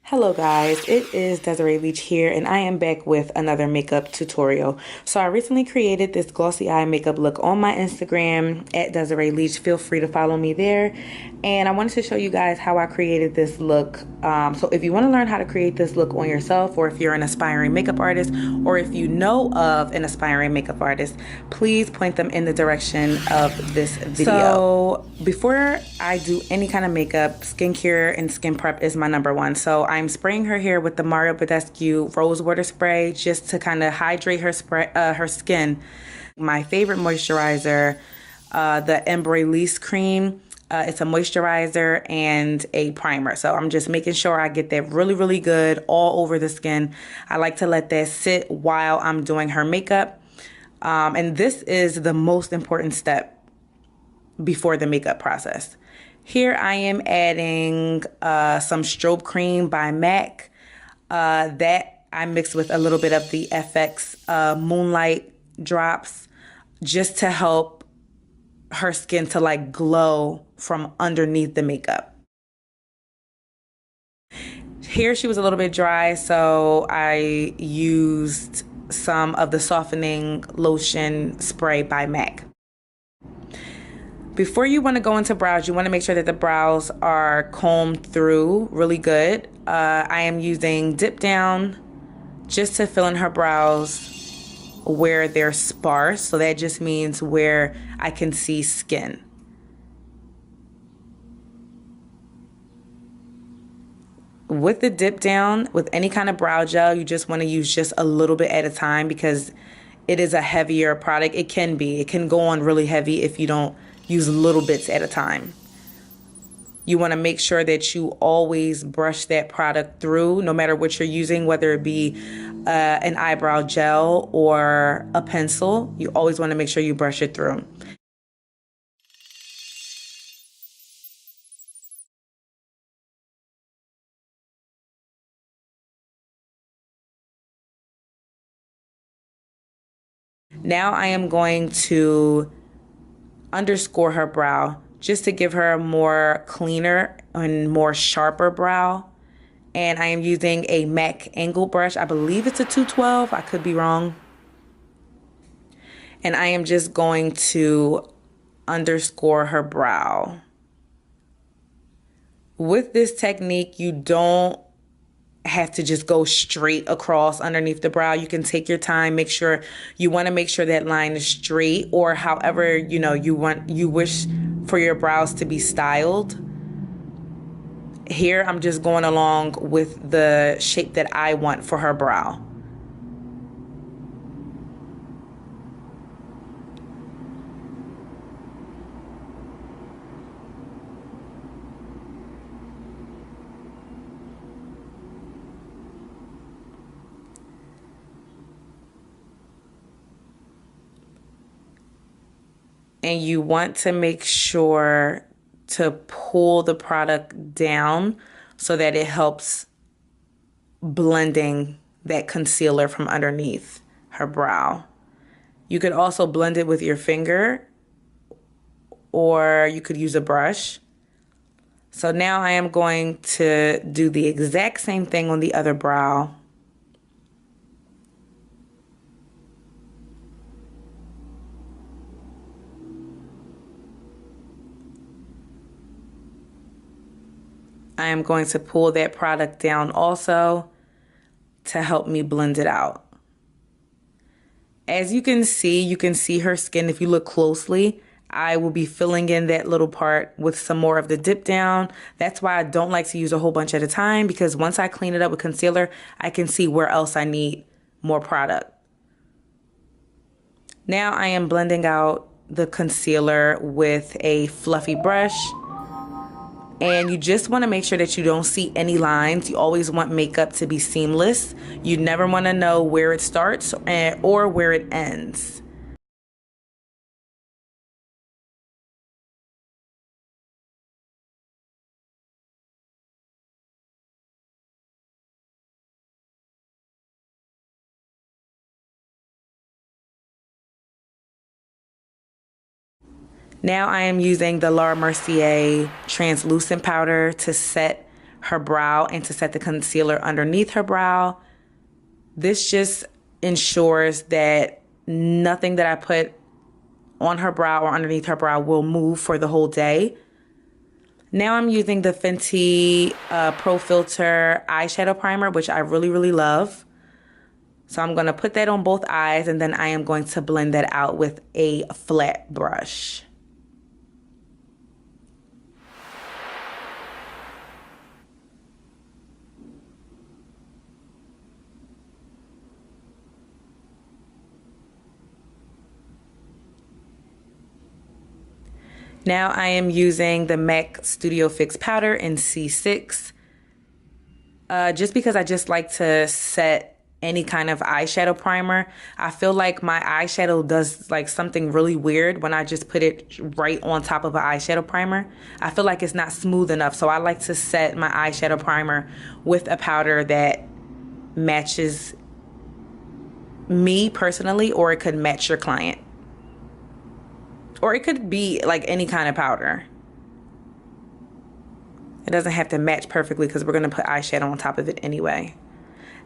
Hello guys, it is Desiree Leach here and I am back with another makeup tutorial. So I recently created this glossy eye makeup look on my Instagram at Desiree Leach. Feel free to follow me there. And I wanted to show you guys how I created this look. So if you want to learn how to create this look on yourself, or if you're an aspiring makeup artist, or if you know of an aspiring makeup artist, please point them in the direction of this video. So before I do any kind of makeup, skincare and skin prep is my number one. So I'm spraying her hair with the Mario Badescu Rose Water Spray just to kind of hydrate her skin. My favorite moisturizer, the Mineralize cream. It's a moisturizer and a primer. So I'm just making sure I get that really, really good all over the skin. I like to let that sit while I'm doing her makeup. And this is the most important step before the makeup process. Here I am adding some strobe cream by MAC that I mixed with a little bit of the FX Moonlight drops just to help her skin to like glow from underneath the makeup. Here she was a little bit dry, so I used some of the softening lotion spray by MAC. Before you want to go into brows, you want to make sure that the brows are combed through really good. I am using Dip Down just to fill in her brows where they're sparse. So that just means where I can see skin. With the Dip Down, with any kind of brow gel, you just want to use just a little bit at a time because it is a heavier product. It can go on really heavy if you don't use little bits at a time. You want to make sure that you always brush that product through, no matter what you're using, whether it be an eyebrow gel or a pencil. You always want to make sure you brush it through. Now I am going to underscore her brow just to give her a more cleaner and more sharper brow. And I am using a MAC angle brush. I believe it's a 212. I could be wrong. And I am just going to underscore her brow. With this technique, you don't have to just go straight across underneath the brow. You can take your time, you want to make sure that line is straight, or however, you wish for your brows to be styled. Here, I'm just going along with the shape that I want for her brow. And you want to make sure to pull the product down so that it helps blending that concealer from underneath her brow. You could also blend it with your finger, or you could use a brush. So now I am going to do the exact same thing on the other brow. I am going to pull that product down also to help me blend it out. As you can see her skin. If you look closely, I will be filling in that little part with some more of the Dip Down. That's why I don't like to use a whole bunch at a time, because once I clean it up with concealer, I can see where else I need more product. Now I am blending out the concealer with a fluffy brush. And you just want to make sure that you don't see any lines. You always want makeup to be seamless. You never want to know where it starts or where it ends. Now I am using the Mercier translucent powder to set her brow and to set the concealer underneath her brow. This just ensures that nothing that I put on her brow or underneath her brow will move for the whole day. Now I'm using the Fenty Pro Filter eyeshadow primer, which I really, really love. So I'm going to put that on both eyes, and then I am going to blend that out with a flat brush. Now I am using the MAC Studio Fix powder in C6, just because I just like to set any kind of eyeshadow primer. I feel like my eyeshadow does like something really weird when I just put it right on top of an eyeshadow primer. I feel like it's not smooth enough, so I like to set my eyeshadow primer with a powder that matches me personally, or it could match your client. Or it could be like any kind of powder. It doesn't have to match perfectly because we're going to put eyeshadow on top of it anyway.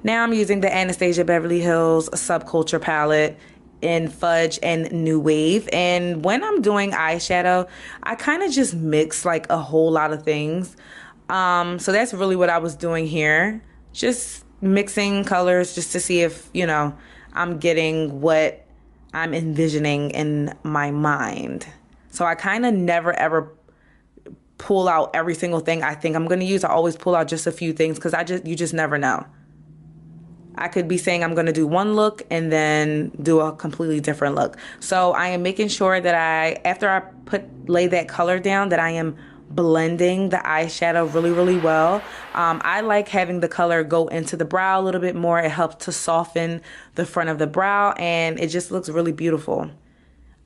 Now I'm using the Anastasia Beverly Hills Subculture palette in Fudge and New Wave. And when I'm doing eyeshadow, I kind of just mix like a whole lot of things. So that's really what I was doing here. Just mixing colors just to see if, you know, I'm getting what I'm envisioning in my mind. So I kind of never ever pull out every single thing I think I'm going to use. I always pull out just a few things because you just never know. I could be saying I'm going to do one look and then do a completely different look. So I am making sure that after I lay that color down, that I am blending the eyeshadow really, really well. I like having the color go into the brow a little bit more. It helps to soften the front of the brow, and it just looks really beautiful.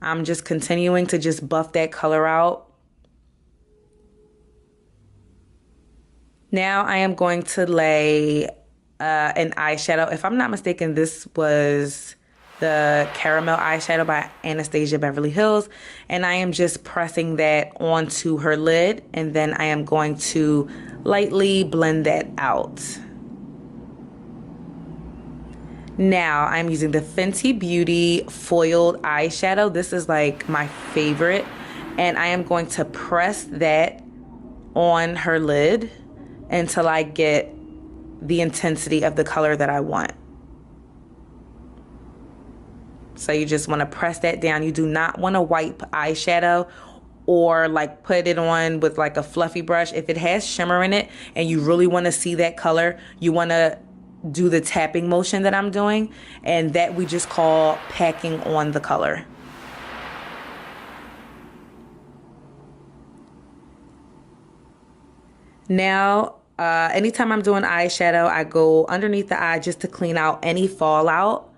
I'm just continuing to just buff that color out. Now I am going to lay an eyeshadow. If I'm not mistaken, this was the Caramel eyeshadow by Anastasia Beverly Hills, and I am just pressing that onto her lid, and then I am going to lightly blend that out. Now I'm using the Fenty Beauty foiled eyeshadow. This is like my favorite, and I am going to press that on her lid until I get the intensity of the color that I want. So you just want to press that down. You do not want to wipe eyeshadow or like put it on with like a fluffy brush. If it has shimmer in it and you really want to see that color, you want to do the tapping motion that I'm doing, and that we just call packing on the color. Now, anytime I'm doing eyeshadow, I go underneath the eye just to clean out any fallout,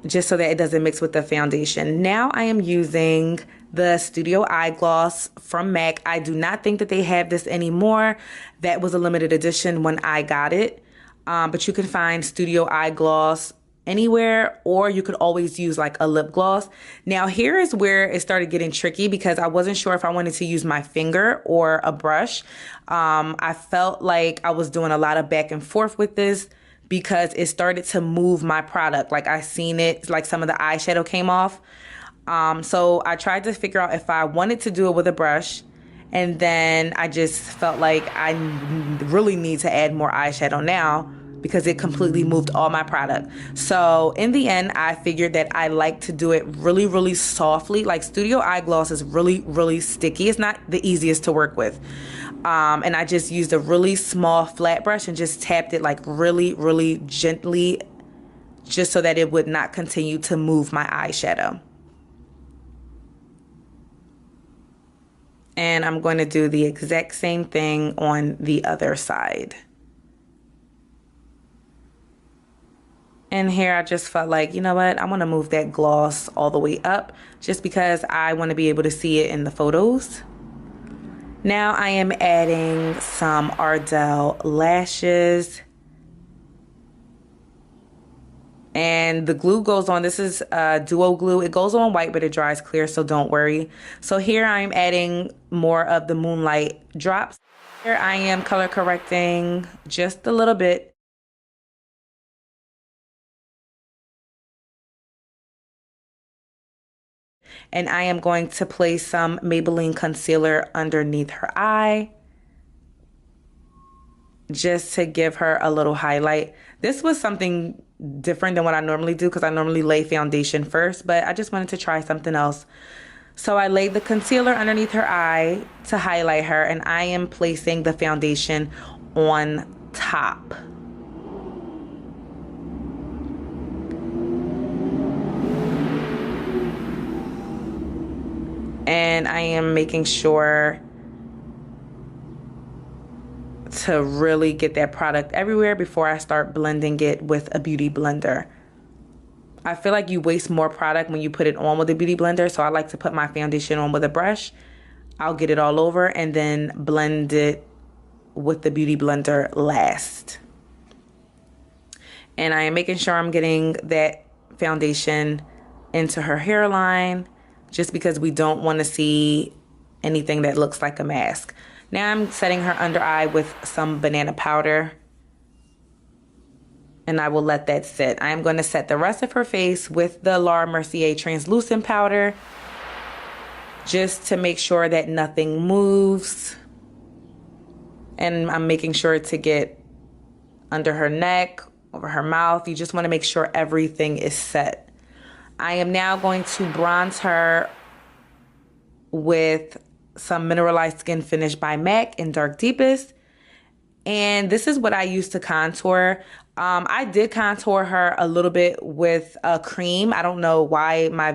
just so that it doesn't mix with the foundation. Now I am using the Studio Eye Gloss from MAC. I do not think that they have this anymore. That was a limited edition when I got it. But you can find Studio Eye Gloss anywhere, or you could always use like a lip gloss. Now here is where it started getting tricky because I wasn't sure if I wanted to use my finger or a brush. I felt like I was doing a lot of back and forth with this because it started to move my product. Like I seen it, like some of the eyeshadow came off. So I tried to figure out if I wanted to do it with a brush, and then I just felt like I really need to add more eyeshadow now because it completely moved all my product. So in the end, I figured that I like to do it really, really softly. Like Studio Eye Gloss is really, really sticky. It's not the easiest to work with. And I just used a really small flat brush and just tapped it like really, really gently, just so that it would not continue to move my eyeshadow. And I'm going to do the exact same thing on the other side. And here I just felt like, you know what, I want to move that gloss all the way up just because I want to be able to see it in the photos. Now I am adding some Ardell lashes. And the glue goes on. This is duo glue. It goes on white, but it dries clear, so don't worry. So here I'm adding more of the Moonlight drops. Here I am color correcting just a little bit. And I am going to place some Maybelline concealer underneath her eye, just to give her a little highlight. This was something different than what I normally do because I normally lay foundation first, but I just wanted to try something else. So I laid the concealer underneath her eye to highlight her, and I am placing the foundation on top. And I am making sure to really get that product everywhere before I start blending it with a beauty blender. I feel like you waste more product when you put it on with a beauty blender, so I like to put my foundation on with a brush. I'll get it all over and then blend it with the beauty blender last. And I am making sure I'm getting that foundation into her hairline, just because we don't want to see anything that looks like a mask. Now I'm setting her under eye with some banana powder, and I will let that sit. I am going to set the rest of her face with the Mercier translucent powder, just to make sure that nothing moves. And I'm making sure to get under her neck, over her mouth. You just want to make sure everything is set. I am now going to bronze her with some Mineralized Skin Finish by MAC in Dark Deepest. And this is what I use to contour. I did contour her a little bit with a cream. I don't know why my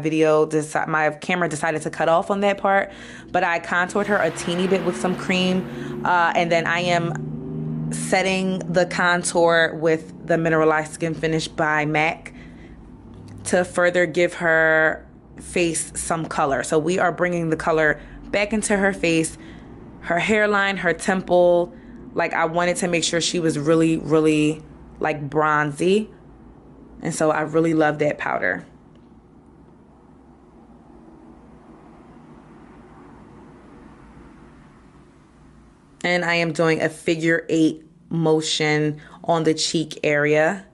camera decided to cut off on that part, but I contoured her a teeny bit with some cream. And then I am setting the contour with the Mineralized Skin Finish by MAC to further give her face some color. So we are bringing the color back into her face, her hairline, her temple. Like, I wanted to make sure she was really, really like bronzy. And so I really love that powder. And I am doing a figure 8 motion on the cheek area.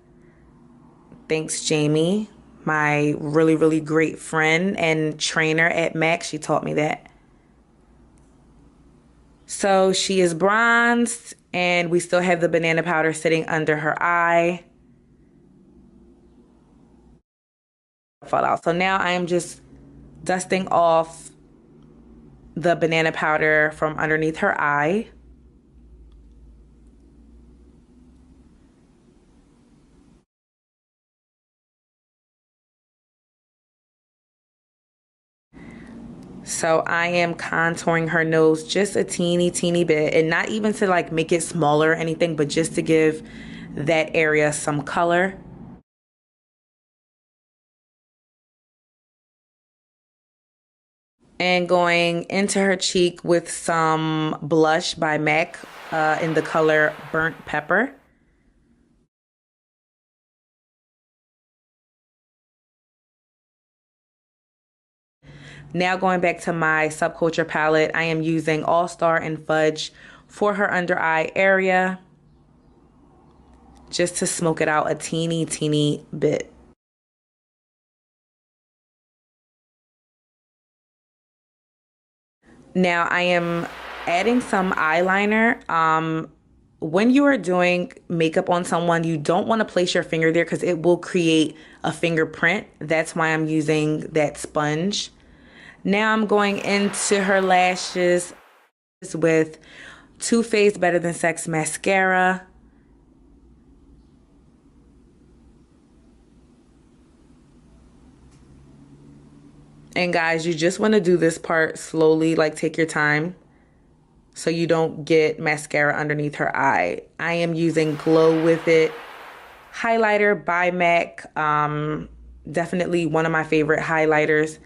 Thanks, Jamie, my really, really great friend and trainer at MAC. She taught me that. So she is bronzed, and we still have the banana powder sitting under her eye. Fall out. So now I am just dusting off the banana powder from underneath her eye. So I am contouring her nose just a teeny bit, and not even to like make it smaller or anything, but just to give that area some color. And going into her cheek with some blush by MAC in the color Burnt Pepper. Now going back to my Subculture palette, I am using All Star and Fudge for her under eye area, just to smoke it out a teeny bit. Now I am adding some eyeliner. When you are doing makeup on someone, you don't want to place your finger there because it will create a fingerprint. That's why I'm using that sponge. Now I'm going into her lashes with Toofaced Better Than Sex mascara. And guys, you just want to do this part slowly, like take your time, so you don't get mascara underneath her eye. I am using Glow With It highlighter by MAC. Definitely one of my favorite highlighters.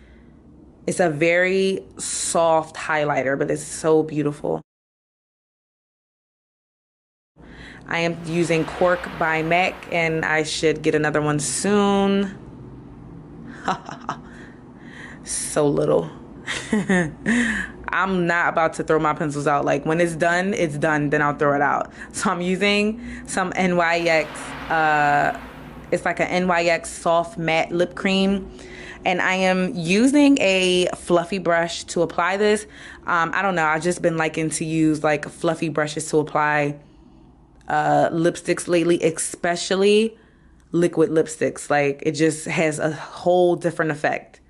It's a very soft highlighter, but it's so beautiful. I am using Cork by MAC, and I should get another one soon. So little. I'm not about to throw my pencils out. Like when it's done, then I'll throw it out. So I'm using some NYX, it's like an NYX soft matte lip cream. And I am using a fluffy brush to apply this. I don't know, I've just been liking to use like fluffy brushes to apply lipsticks lately, especially liquid lipsticks. Like it just has a whole different effect.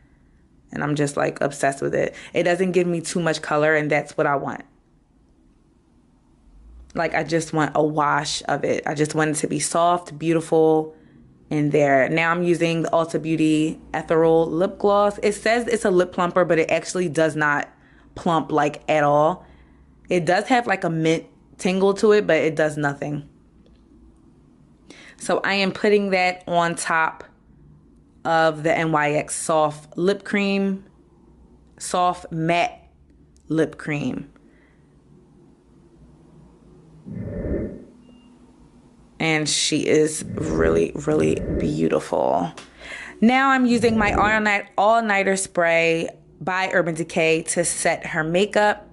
And I'm just like obsessed with it. It doesn't give me too much color, and that's what I want. Like I just want a wash of it. I just want it to be soft, beautiful in there. Now I'm using the Ulta Beauty Etheral lip gloss. It says it's a lip plumper, but it actually does not plump like at all. It does have like a mint tingle to it, but it does nothing. So I am putting that on top of the NYX soft lip cream, soft matte lip cream. And she is really, really beautiful. Now I'm using my all-nighter spray by Urban Decay to set her makeup.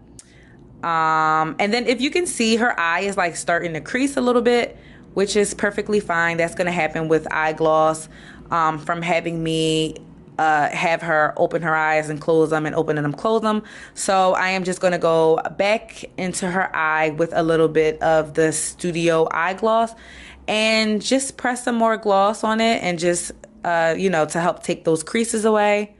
And then if you can see, her eye is like starting to crease a little bit, which is perfectly fine. That's going to happen with eye gloss from having me have her open her eyes and close them and open them, close them. So I am just going to go back into her eye with a little bit of the Studio Eye Gloss and just press some more gloss on it and just, you know, to help take those creases away.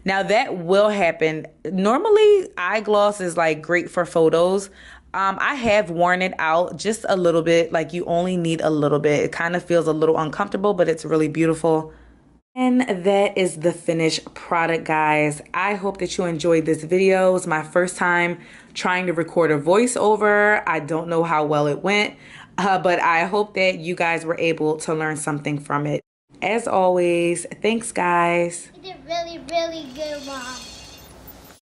Now that will happen. Normally eye gloss is like great for photos. I have worn it out just a little bit. Like you only need a little bit. It kind of feels a little uncomfortable, but it's really beautiful. And that is the finished product, guys. I hope that you enjoyed this video. It's my first time trying to record a voiceover. I don't know how well it went, but I hope that you guys were able to learn something from it. As always, thanks, guys. You did really, really good, Mom.